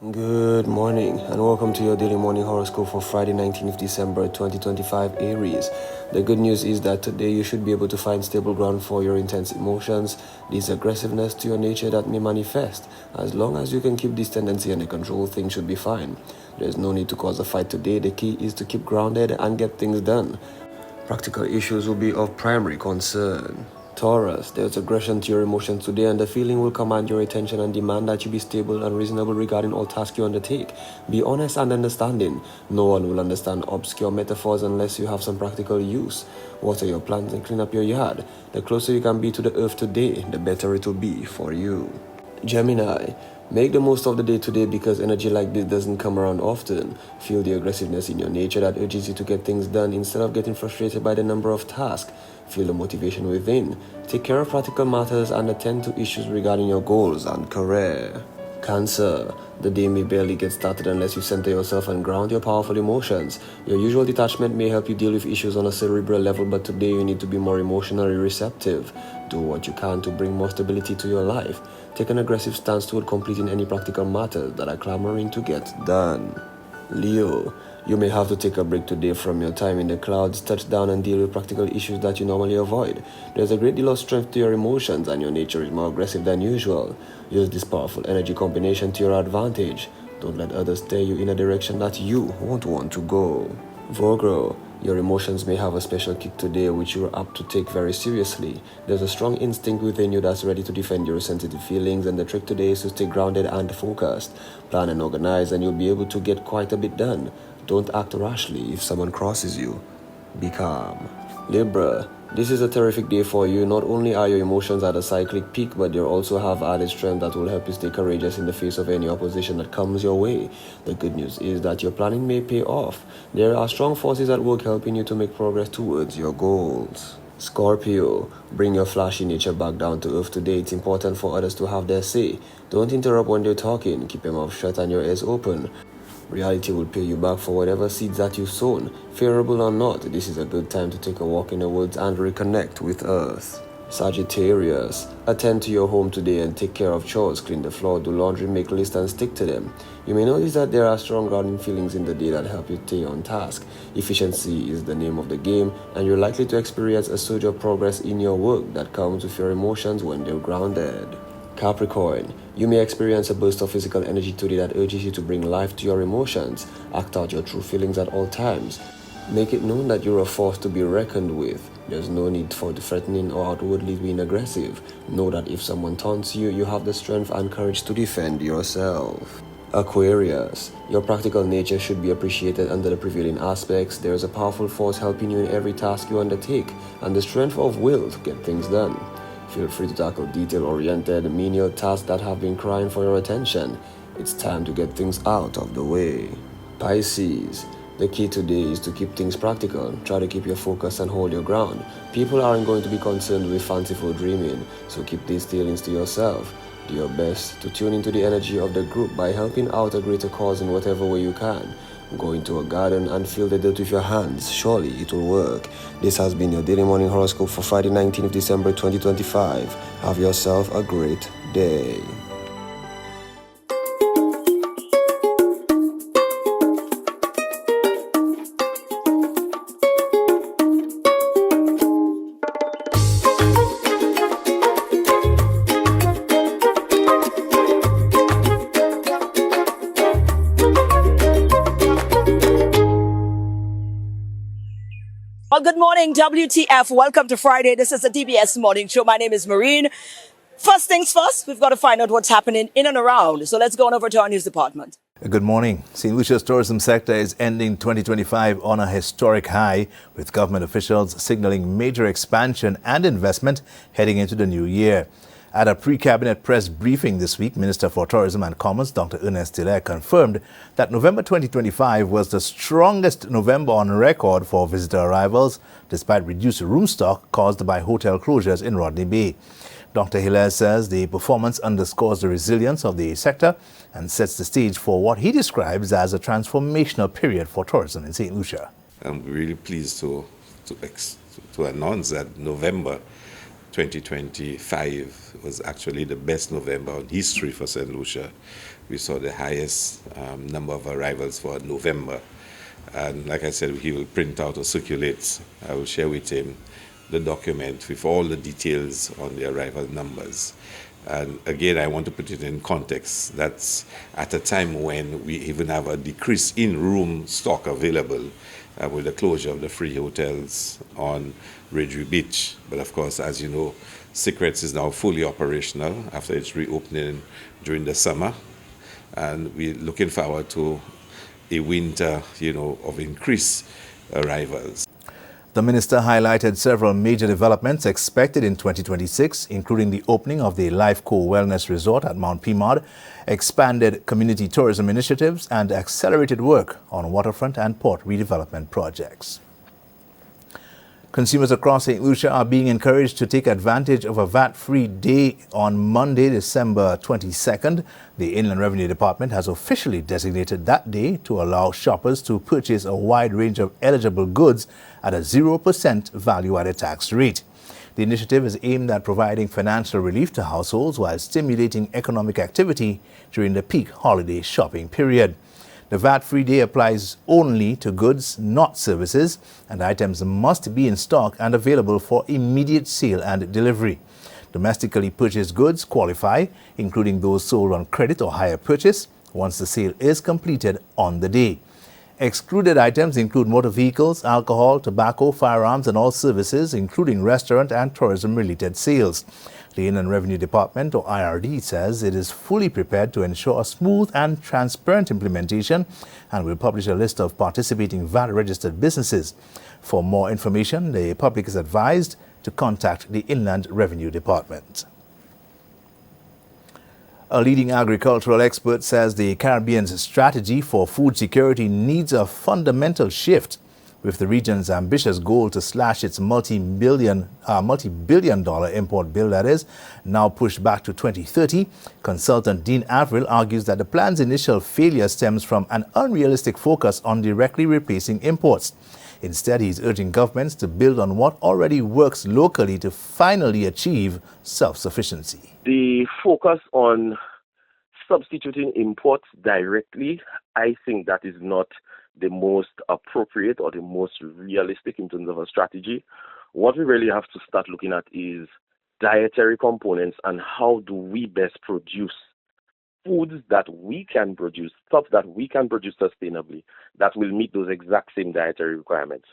Good morning and welcome to your daily morning horoscope for Friday 19th December 2025 Aries. The good news is that today you should be able to find stable ground for your intense emotions, this aggressiveness to your nature that may manifest. As long as you can keep this tendency under control, things should be fine. There's no need to cause a fight today. The key is to keep grounded and get things done. Practical issues will be of primary concern. Taurus, there's aggression to your emotions today and the feeling will command your attention and demand that you be stable and reasonable regarding all tasks you undertake. Be honest and understanding. No one will understand obscure metaphors unless you have some practical use. Water your plants and clean up your yard. The closer you can be to the earth today, the better it will be for you. Gemini, make the most of the day today because energy like this doesn't come around often. Feel the aggressiveness in your nature that urges you to get things done instead of getting frustrated by the number of tasks. Feel the motivation within. Take care of practical matters and attend to issues regarding your goals and career. Cancer, the day may barely get started unless you center yourself and ground your powerful emotions. Your usual detachment may help you deal with issues on a cerebral level, but today you need to be more emotionally receptive. Do what you can to bring more stability to your life. Take an aggressive stance toward completing any practical matters that are clamoring to get done. Leo, you may have to take a break today from your time in the clouds, touch down and deal with practical issues that you normally avoid. There's a great deal of strength to your emotions and your nature is more aggressive than usual. Use this powerful energy combination to your advantage. Don't let others steer you in a direction that you won't want to go. Virgo, your emotions may have a special kick today which you are apt to take very seriously. There's a strong instinct within you that's ready to defend your sensitive feelings, and the trick today is to stay grounded and focused. Plan and organize and you'll be able to get quite a bit done. Don't act rashly if someone crosses you. Be calm. Libra, this is a terrific day for you. Not only are your emotions at a cyclic peak, but you also have added strength that will help you stay courageous in the face of any opposition that comes your way. The good news is that your planning may pay off. There are strong forces at work helping you to make progress towards your goals. Scorpio, bring your flashy nature back down to earth today. It's important for others to have their say. Don't interrupt when they're talking. Keep your mouth shut and your ears open. Reality will pay you back for whatever seeds that you've sown. Favorable or not, this is a good time to take a walk in the woods and reconnect with Earth. Sagittarius, attend to your home today and take care of chores, clean the floor, do laundry, make lists and stick to them. You may notice that there are strong grounding feelings in the day that help you stay on task. Efficiency is the name of the game and you're likely to experience a surge of progress in your work that comes with your emotions when they're grounded. Capricorn, you may experience a burst of physical energy today that urges you to bring life to your emotions. Act out your true feelings at all times. Make it known that you're a force to be reckoned with. There's no need for threatening or outwardly being aggressive. Know that if someone taunts you, you have the strength and courage to defend yourself. Aquarius, your practical nature should be appreciated under the prevailing aspects. There is a powerful force helping you in every task you undertake, and the strength of will to get things done. Feel free to tackle detail-oriented, menial tasks that have been crying for your attention. It's time to get things out of the way. Pisces, the key today is to keep things practical. Try to keep your focus and hold your ground. People aren't going to be concerned with fanciful dreaming, so keep these feelings to yourself. Do your best to tune into the energy of the group by helping out a greater cause in whatever way you can. Go into a garden and feel the dirt with your hands. Surely it will work. This has been your daily morning horoscope for Friday 19th December 2025. Have yourself a great day. Well, good morning, WTF. Welcome to Friday. This is the DBS Morning Show. My name is Maureen. First things first, we've got to find out what's happening in and around. So let's go on over to our news department. Good morning. St. Lucia's tourism sector is ending 2025 on a historic high, with government officials signaling major expansion and investment heading into the new year. At a pre-cabinet press briefing this week, Minister for Tourism and Commerce, Dr. Ernest Hilaire, confirmed that November 2025 was the strongest November on record for visitor arrivals, despite reduced room stock caused by hotel closures in Rodney Bay. Dr. Hilaire says the performance underscores the resilience of the sector and sets the stage for what he describes as a transformational period for tourism in St. Lucia. I'm really pleased to announce that November 2025 was actually the best November in history for St. Lucia. we saw the highest number of arrivals for November. And like I said, he will print out or circulate. I will share with him the document with all the details on the arrival numbers. And again, I want to put it in context. That's at a time when we even have a decrease in room stock available with the closure of the free hotels on Ridgeway Beach. But of course, as you know, Secrets is now fully operational after its reopening during the summer. And we're looking forward to a winter, of increased arrivals. The minister highlighted several major developments expected in 2026, including the opening of the Lifeco Wellness Resort at Mount Pimod, expanded community tourism initiatives, and accelerated work on waterfront and port redevelopment projects. Consumers across St. Lucia are being encouraged to take advantage of a VAT-free day on Monday, December 22nd. The Inland Revenue Department has officially designated that day to allow shoppers to purchase a wide range of eligible goods at a 0% value-added tax rate. The initiative is aimed at providing financial relief to households while stimulating economic activity during the peak holiday shopping period. The VAT-free day applies only to goods, not services, and items must be in stock and available for immediate sale and delivery. Domestically purchased goods qualify, including those sold on credit or hire purchase, once the sale is completed on the day. Excluded items include motor vehicles, alcohol, tobacco, firearms, and all services, including restaurant and tourism-related sales. The Inland Revenue Department, or IRD, says it is fully prepared to ensure a smooth and transparent implementation and will publish a list of participating VAT-registered businesses. For more information, the public is advised to contact the Inland Revenue Department. A leading agricultural expert says the Caribbean's strategy for food security needs a fundamental shift. With the region's ambitious goal to slash its multi-billion dollar import bill, that is, now pushed back to 2030, consultant Dean Avril argues that the plan's initial failure stems from an unrealistic focus on directly replacing imports. Instead, he's urging governments to build on what already works locally to finally achieve self-sufficiency. The focus on substituting imports directly, I think that is not the most appropriate or the most realistic in terms of a strategy. What we really have to start looking at is dietary components and how do we best produce foods that we can produce, stuff that we can produce sustainably, that will meet those exact same dietary requirements.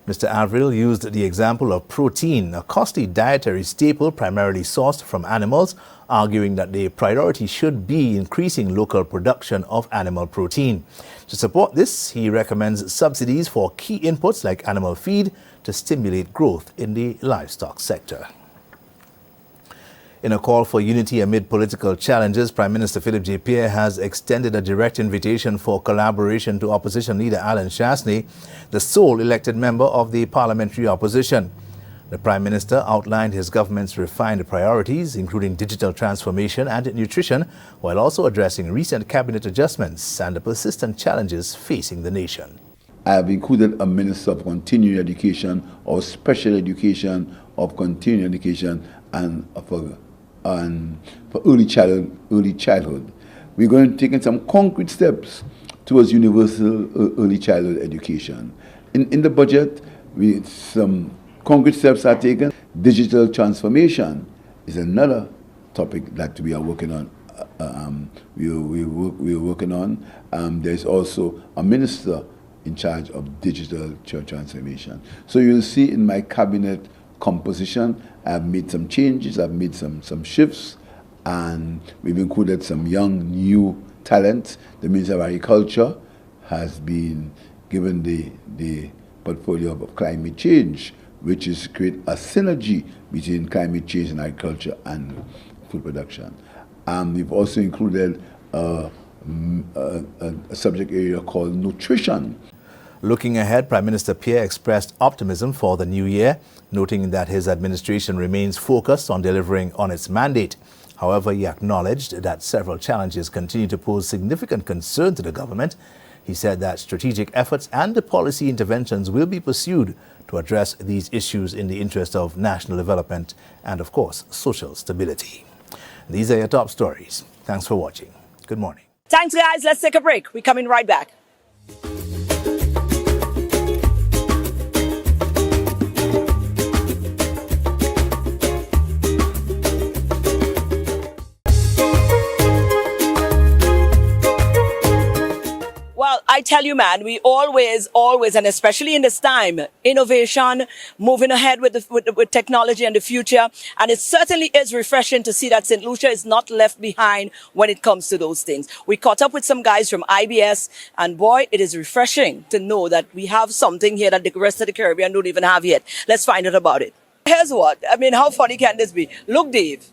Mr. Avril used the example of protein, a costly dietary staple primarily sourced from animals, arguing that the priority should be increasing local production of animal protein. To support this, he recommends subsidies for key inputs like animal feed to stimulate growth in the livestock sector. In a call for unity amid political challenges, Prime Minister Philip J. Pierre has extended a direct invitation for collaboration to opposition leader Alan Chastanet, the sole elected member of the parliamentary opposition. The Prime Minister outlined his government's refined priorities, including digital transformation and nutrition, while also addressing recent cabinet adjustments and the persistent challenges facing the nation. I have included a Minister of Continuing Education or Special Education, of Continuing Education, and for early childhood. We're going to take some concrete steps towards universal early childhood education. In the budget, some concrete steps are taken. Digital transformation is another topic that we are working on. We are working on. There's also a minister in charge of digital transformation. So you'll see in my cabinet composition, I've made some changes, I've made some shifts, and we've included some young, new talent. The Minister of Agriculture has been given the portfolio of climate change, which is to create a synergy between climate change and agriculture and food production. We've also included a subject area called nutrition. Looking ahead, Prime Minister Pierre expressed optimism for the new year, noting that his administration remains focused on delivering on its mandate. However, he acknowledged that several challenges continue to pose significant concern to the government. He said that strategic efforts and policy interventions will be pursued to address these issues in the interest of national development and, of course, social stability. These are your top stories. Thanks for watching. Good morning. Thanks, guys. Let's take a break. We're coming right back. Well, I tell you, man, we always, and especially in this time, innovation, moving ahead with technology and the future. And it certainly is refreshing to see that St. Lucia is not left behind when it comes to those things. We caught up with some guys from IBS, and boy, it is refreshing to know that we have something here that the rest of the Caribbean don't even have yet. Let's find out about it. Here's what. I mean, how funny can this be? Look, Dave.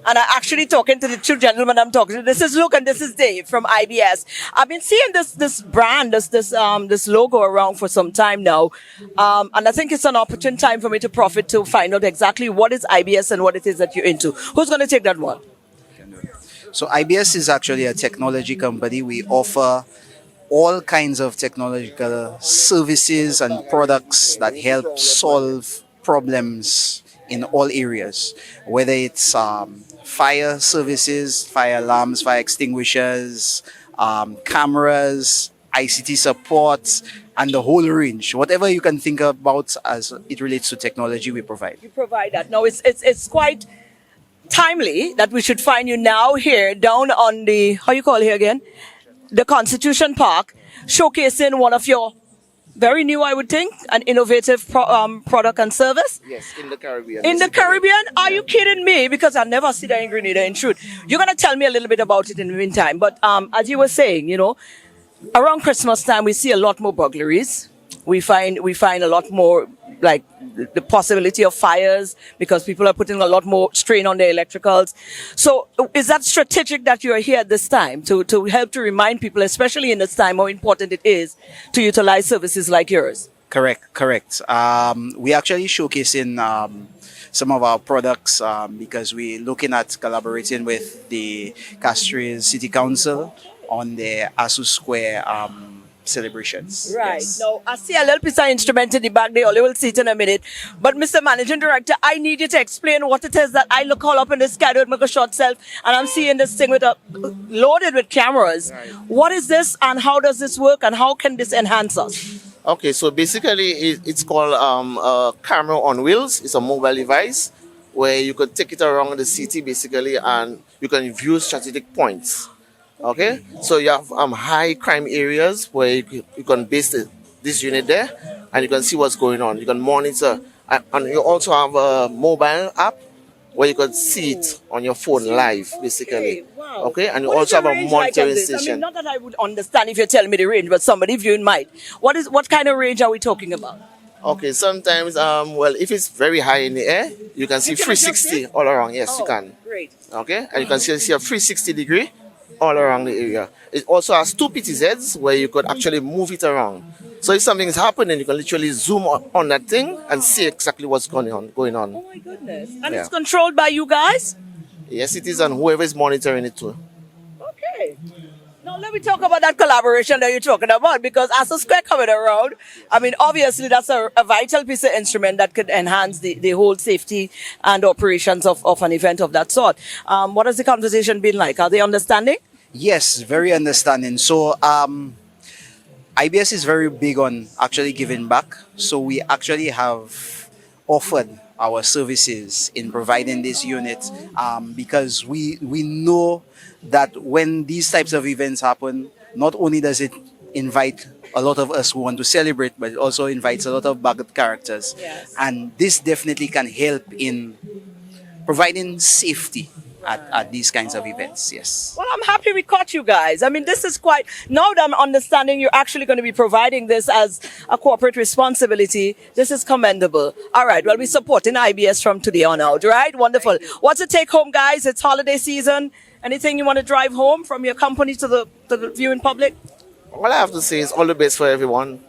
And I'm actually talking to the two gentlemen I'm talking to. This is Luke and this is Dave from IBS. I've been seeing this brand, this logo around for some time now. And I think it's an opportune time for me to profit to find out exactly what is IBS and what it is that you're into. Who's going to take that one? So IBS is actually a technology company. We offer all kinds of technological services and products that help solve problems in all areas, whether it's fire services, fire alarms, fire extinguishers, cameras, ICT support, and the whole range. Whatever you can think about as it relates to technology, we provide. You provide that. Now, it's quite timely that we should find you now here down on the, how you call it here again? The Constitution Park, showcasing one of your very new, I would think, an innovative product and service. Yes, in the Caribbean. In the Caribbean? Are you kidding me? Because I never see that in Grenada, in truth. You're going to tell me a little bit about it in the meantime. But as you were saying, you know, around Christmas time, we see a lot more burglaries. We find a lot more, like, the possibility of fires because people are putting a lot more strain on their electricals. So is that strategic that you are here at this time to help to remind people, especially in this time, how important it is to utilize services like yours? Correct. We actually showcasing some of our products because we're looking at collaborating with the Castries City Council on the ASU Square celebrations. Right. Yes. Now, I see a little piece of instrument in the back there. You will see it in a minute. But Mr. Managing Director, I need you to explain what it is that I look all up in the sky with my short self, and I'm seeing this thing loaded with cameras. Right. What is this, and how does this work, and how can this enhance us? Okay, so basically it's called a camera on wheels. It's a mobile device where you can take it around the city basically, and you can view strategic points. Okay, so you have high crime areas where you can base this unit there, and you can see what's going on. You can monitor, and you also have a mobile app where you can see it on your phone live, basically. Okay, wow. Okay, and you What also is the have a range monitoring like on this? station. I mean, not that I would understand if you're telling me the range, but somebody viewing might. What kind of range are we talking about? Okay, sometimes, well, if it's very high in the air, you can see You can adjust 360 it? all around. Yes, you can. Great. Okay, and you can see a 360 degree all around the area. It also has two PTZs where you could actually move it around. So if something is happening, you can literally zoom on that thing and see exactly what's going on. Oh my goodness. And Yeah. it's controlled by you guys? Yes, it is, and whoever is monitoring it too. Okay. Now let me talk about that collaboration that you're talking about, because as a square coming around, I mean, obviously that's a vital piece of instrument that could enhance the whole safety and operations of an event of that sort. What has the conversation been like? Are they understanding? Yes, very understanding. So IBS is very big on actually giving back. So we actually have offered our services in providing this unit because we know that when these types of events happen, not only does it invite a lot of us who want to celebrate, but it also invites a lot of backup characters. Yes. And this definitely can help in providing safety at these kinds of events. Yes. Well, I'm happy we caught you guys. I mean, this is quite, now that I'm understanding you're actually going to be providing this as a corporate responsibility, this is commendable. All right, well, we're supporting IBS from today on out, right? Wonderful. What's the take home, guys? It's holiday season. Anything you want to drive home from your company to the viewing public? All I have to say is all the best for everyone.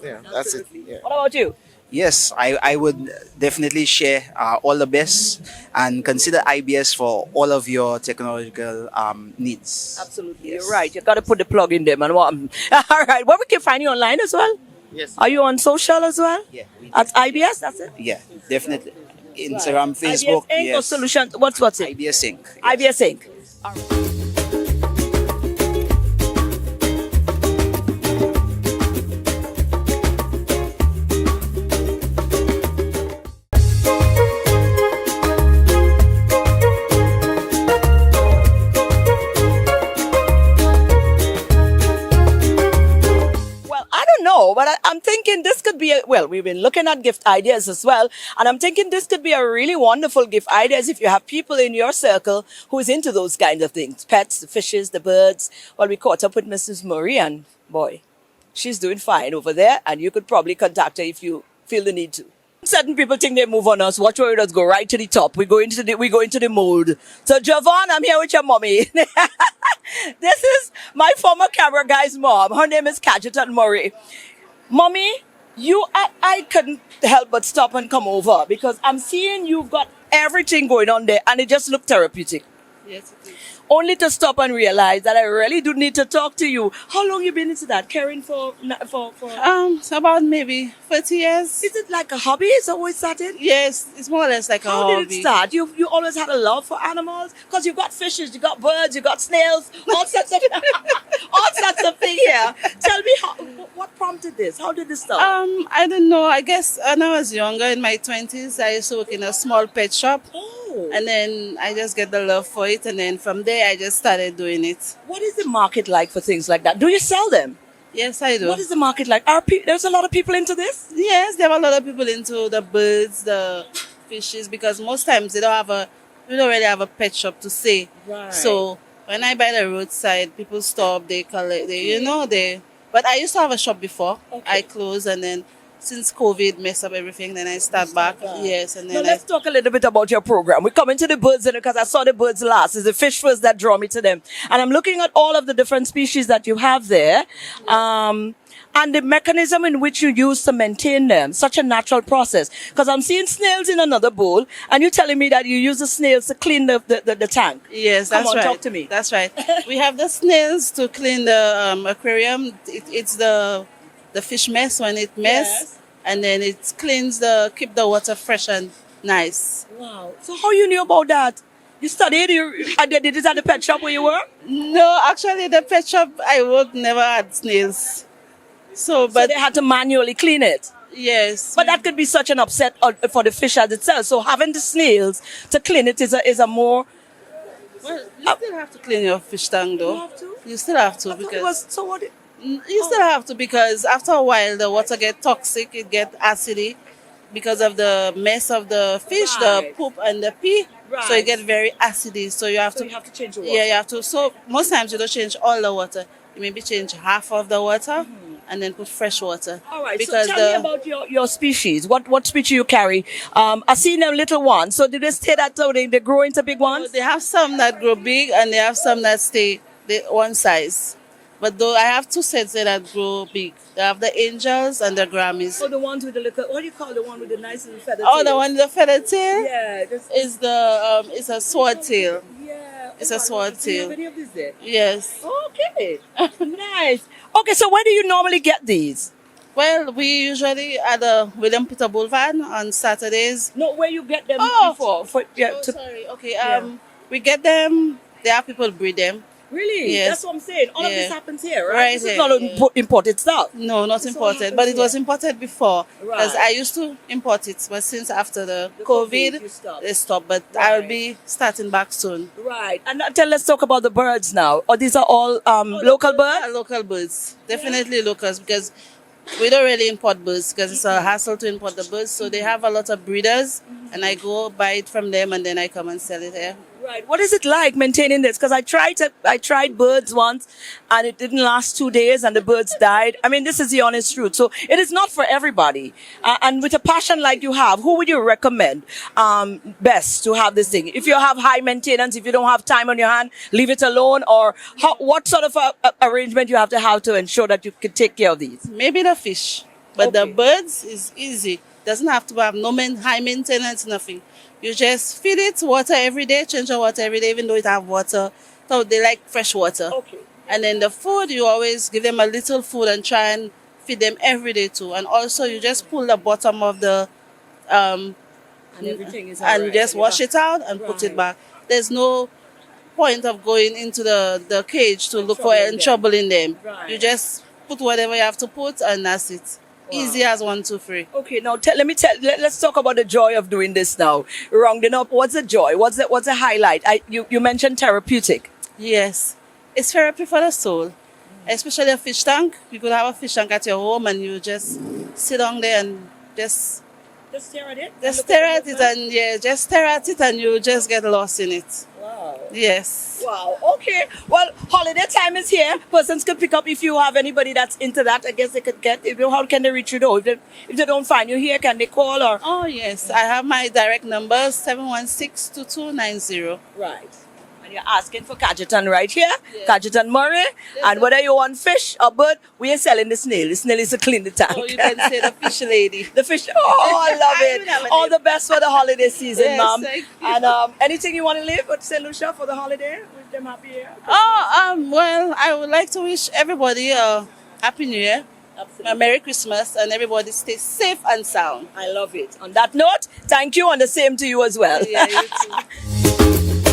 Yeah, that's it. Yeah. What about you? Yes, I would definitely share all the best and consider IBS for all of your technological needs. Absolutely. Yes. You're right. You got to put the plug in there, man. All right. Where we can find you online as well? Yes. Are you on social as well? Yeah. At IBS, that's it? Yeah, definitely. Instagram, IBS Facebook. Inc. or Yes. Solutions? What's it? IBS Inc. IBS Inc. All right. but I'm thinking this could be well, we've been looking at gift ideas as well. And I'm thinking this could be a really wonderful gift ideas if you have people in your circle who is into those kinds of things. Pets, the fishes, the birds. Well, we caught up with Mrs. Marie and boy, she's doing fine over there. And you could probably contact her if you feel the need to. Certain people think they move on us. Watch where it does go right to the top. We go into the mold. So Javon, I'm here with your mommy. This is my former camera guy's mom. Her name is Cajetan Murray. Mommy, I couldn't help but stop and come over because I'm seeing you've got everything going on there and it just looked therapeutic. Yes, it is. Only to stop and realize that I really do need to talk to you. How long you been into that? Caring for? So about maybe 30 years. Is it like a hobby? Is that how it started? Yes, it's more or less like a How hobby. did it start? You always had a love for animals? Because you've got fishes, you got birds, you got snails, all sorts of things here. Tell me what prompted this? How did this start? I don't know. I guess when I was younger, in my 20s, I used to work in a small pet shop. Oh. And then I just get the love for it. And then from there, I just started doing it. What is the market like for things like that? Do you sell them? Yes, I do. What is the market like? There's a lot of people into this? Yes, there are a lot of people into the birds, the fishes, because most times we don't really have a pet shop to say. Right. So when I buy the roadside, people stop, they collect, But I used to have a shop before. Okay. I closed, and then since COVID messed up everything, then I start back. Yes, and Now then let's talk a little bit about your program. We're coming to the birds because I saw the birds last. It's the fish first that draw me to them. And I'm looking at all of the different species that you have there. And the mechanism in which you use to maintain them, such a natural process. Because I'm seeing snails in another bowl, and you're telling me that you use the snails to clean the tank. Yes, Come that's on, right. talk to me. That's right. We have the snails to clean the aquarium. It's the fish mess when it mess, Yes. and then it cleans keep the water fresh and nice. Wow. So how you knew about that? You studied, and did it at the pet shop where you were? No, actually, the pet shop I worked never had snails. So they had to manually clean it. Yes. But that could be such an upset for the fish as itself. So having the snails to clean it is a more. Well, you still have to clean your fish tank, though. You have to? You still have to I thought it because was, so what? you still have to because after a while the water get toxic, it get acidy because of the mess of the fish, the Right. poop and the pee. So Right. it get very acidy. So you have So to. you have to change the water. Yeah, you have to. So most times you don't change all the water. You maybe change half of the water and then put fresh water. All right. Because so tell me about your species. What species you carry? I seen them little ones. So do they stay that so they grow into big ones? they have some that grow big and they have some that stay one size. But though I have two sets that grow big. They have the angels and the Grammys. Oh, the ones with the little. What do you call the one with the nice little feather? Oh, the tails? one with the feather tail Yeah. is it's a sword tail. Yeah. It's a sword Do you have tail. any of these there? Yes. Okay. Nice. Okay, so where do you normally get these? Well, we usually at the William Peter Boulevard on Saturdays. No, where you get them Oh. before? Oh, sorry. Okay. We get them. There are people breed them. Really? Yes. That's what I'm saying. All of Yeah. this happens here, right? Right This is here, not yeah. imported stuff. No, not This all imported, happens but it was here. imported before because Right. I used to import it, but since after the COVID, COVID, you stopped. they stopped. But Right. I'll be starting back soon. Right. And let's talk about the birds now. Or these are all local birds? Local birds, definitely locals because we don't really import birds because it's a hassle to import the birds. So they have a lot of breeders, and I go buy it from them, and then I come and sell it here. Right. What is it like maintaining this? Because I tried birds once, and it didn't last 2 days, and the birds died. I mean, this is the honest truth. So it is not for everybody. And with a passion like you have, who would you recommend best to have this thing? If you have high maintenance, if you don't have time on your hand, leave it alone. Or what sort of arrangement you have to ensure that you can take care of these? Maybe the fish, but the Okay. birds is easy. Doesn't have to have no high maintenance, nothing. You just feed it water every day, change the water every day, even though it have water. So they like fresh water. Okay. And then the food, you always give them a little food and try and feed them every day too. And also you just pull the bottom of the And everything is and just wash it out and put it Right. back. There's no point of going into the cage to look for troubling and them. troubling them. Right. You just put whatever you have to put and that's it. Easy as 1, 2, 3. Okay, now let's talk about the joy of doing this now. Rounding up, what's the joy? What's the highlight? You mentioned therapeutic. Yes. It's therapy for the soul. especially a fish tank. You could have a fish tank at your home and you just sit down there and just stare at it? just stare at it and just stare at it and you just get lost in it. Wow. Yes. Wow. Okay. Well, holiday time is here. Persons could pick up if you have anybody that's into that. I guess they could get. How can they reach you though? If they don't find you here, can they call or? Oh yes, I have my direct number 716-2290. Right. And you're asking for Cajetan right here, Yes. Cajetan Murray. And whether you want fish or bird, we are selling the snail. The snail is to clean the tank. Oh, you can say the fish lady. The fish. Oh, I love I would have it. a All name. the best for the holiday season, Yes, ma'am. thank you. And anything you want to leave with St. Lucia for the holiday? Wish them happy year. Well, I would like to wish everybody a Happy New Year, a Merry Christmas, and everybody stay safe and sound. I love it. On that note, thank you and the same to you as well. Yeah, you too.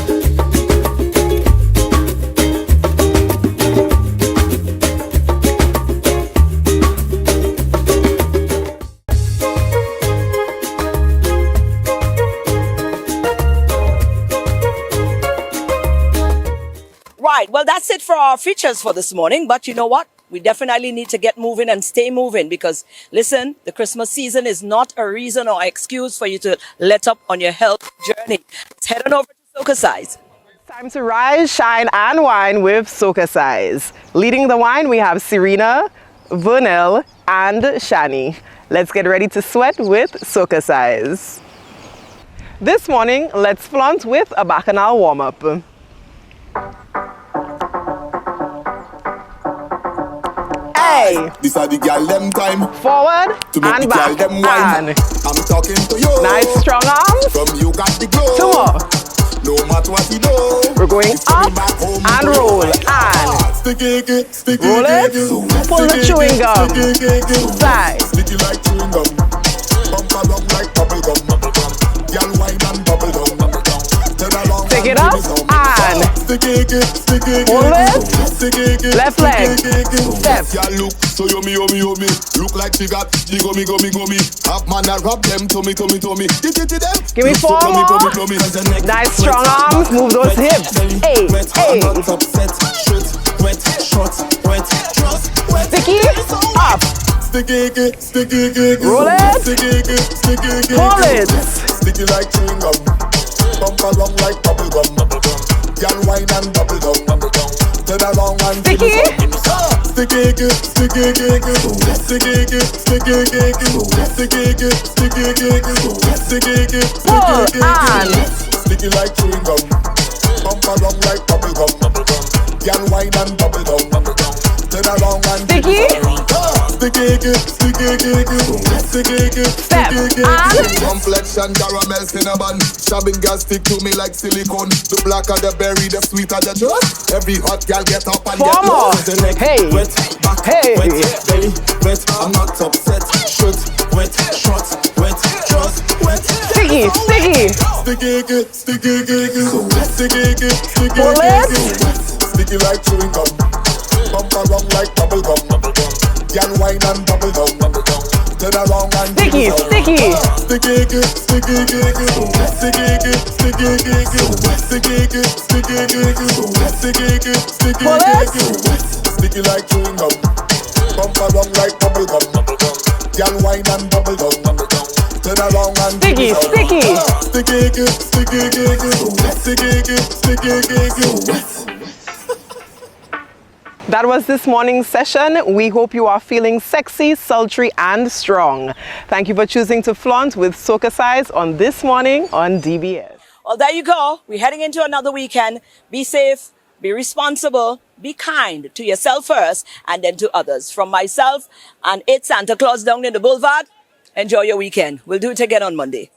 Right. Well, that's it for our features for this morning. But you know what? We definitely need to get moving and stay moving because, listen, the Christmas season is not a reason or excuse for you to let up on your health journey. Let's head on over to Soca Size. Time to rise, shine, and wine with Soca Size. Leading the wine, we have Serena, Vernell, and Shani. Let's get ready to sweat with Soca Size. This morning, let's flaunt with a bacchanal warm-up. Hey! This are the girl them time Forward to make and the girl back. them wine. And I'm talking to you. nice strong arms. From you got the glow. Two more. No matter what you do. We're going up and roll. And sticky, sticky, roll it. Pull the chewing gum. Side. Sticky like chewing gum. Bump along like bubble gum. Girl wine and bubble gum. Turn along. Take it up and hold it. Left leg. Step. Girl look so yummy, yummy, yummy. Look like she got gummy, gummy, gummy. Have man a rub them tummy, tummy, tummy. Them. Give me four more. Nice strong arms. Move those hips. Hey, hey. Sticky. Up. Roll it. Hold it. Sticky like chewing gum. Bump along like bubble gum. Girl wine and bubble gum. Turn around and Sticky. Sticky, sticky, Pull and sticky like chewing gum. Bump along like bubble gum. Girl wine and bubble gum. Turn around and sticky. Step and complexion caramel cinnamon. Shabbing girl stick to me like silicone. The blacker the berry, the sweeter the juice. Every hot girl get up and four get more. low. The neck Hey. wet, back Hey. wet, belly wet. I'm not upset. Shoot wet, shot wet, just wet. Sticky, sticky. Pull it. Sticky like chewing gum. Bump around like bubble gum. Girl wine and bubble gum. Turn around and Sticky, sticky. Pull it. Sticky like chewing gum. Bump around like bubble gum. Girl wine and bubble gum. Turn around and Sticky, sticky. That was this morning's session. We hope you are feeling sexy, sultry, and strong. Thank you for choosing to flaunt with Soca Size on This Morning on DBS. Well, there you go. We're heading into another weekend. Be safe, be responsible, be kind to yourself first and then to others. From myself and it's Santa Claus down in the Boulevard, enjoy your weekend. We'll do it again on Monday.